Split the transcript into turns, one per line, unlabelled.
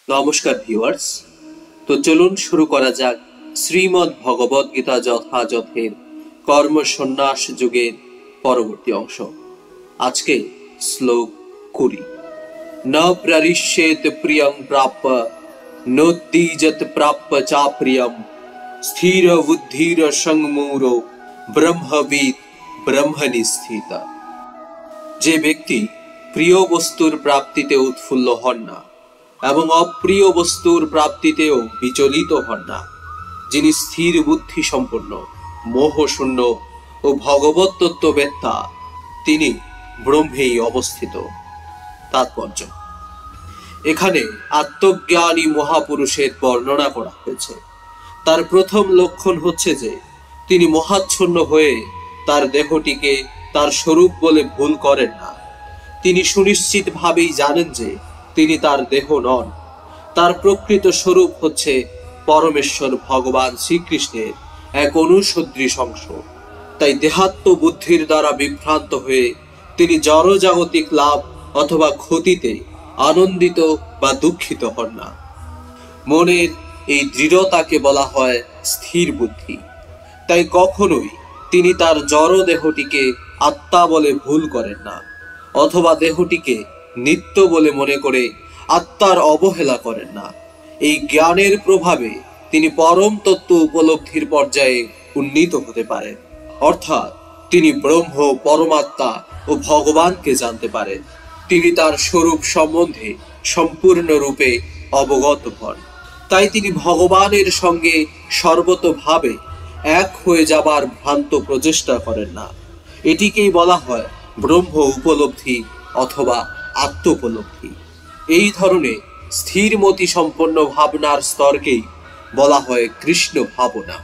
নমস্কার ভিউয়ার্স। তো চলুন শুরু করা যাক শ্রীমদ্ ভগবদ গীতা যথাযথের কর্ম সন্ন্যাস যুগের পরবর্তী অংশ। আজকে শ্লোক 20। ন প্ররিষ্যেত প্রিয়ং প্রাপ্য নোত্তিজত প্রাপ্য চাপ্রিয়ম স্থির বুদ্ধির সংমূঢ় ব্রহ্মবিদ ব্রহ্মনিস্থিত। যে ব্যক্তি প্রিয় বস্তুর প্রাপ্তিতে উৎফুল্ল হন না এবং অপ্রিয় বস্তুর প্রাপ্তিতেও বিচলিত হন না, যিনি স্থির বুদ্ধি সম্পন্ন, মোহশূন্য ও ভগবত তত্ত্ববেত্তা, তিনি ব্রহ্মেই অবস্থিত। তাৎপর্য: এখানে আত্মজ্ঞানী মহাপুরুষের বর্ণনা করা হয়েছে। তার প্রথম লক্ষণ হচ্ছে যে তিনি মোহাচ্ছন্ন হয়ে তার দেহটিকে তার স্বরূপ বলে ভুল করেন না। তিনি সুনিশ্চিতভাবেই জানেন যে তিনি তার দেহ নন। তার প্রকৃত স্বরূপ হচ্ছে পরমেশ্বর ভগবান শ্রীকৃষ্ণের এক অনুসদৃশ অংশ। তাই দেহাত্ম বুদ্ধির দ্বারা বিভ্রান্ত হয়ে তিনি জড়জাগতিক লাভ অথবা ক্ষতিতে আনন্দিত বা দুঃখিত হন না। মনের এই দৃঢ়তাকে বলা হয় স্থির বুদ্ধি। তাই কখনোই তিনি তার জড় দেহটিকে আত্মা বলে ভুল করেন না, অথবা দেহটিকে নিত্য বলে মনে করে আত্মার অবহেলা করেন না। এই জ্ঞানের প্রভাবে তিনি পরম তত্ত্ব উপলব্ধির পর্যায়ে উন্নীত হতে পারেন, অর্থাৎ তিনি ব্রহ্ম, পরমাত্মা ও ভগবানকে জানতে পারেন। তিনি তার স্বরূপ সম্বন্ধে সম্পূর্ণরূপে অবগত হন। তাই তিনি ভগবানের সঙ্গে সর্বতোভাবে এক হয়ে যাবার ভ্রান্ত প্রচেষ্টা করেন না। এটিকেই বলা হয় ব্রহ্ম উপলব্ধি অথবা আত্মোপলব্ধি। এই ধরনের স্থিরমতি সম্পন্ন ভাবনার স্তরকেই বলা হয় কৃষ্ণ ভাবনা।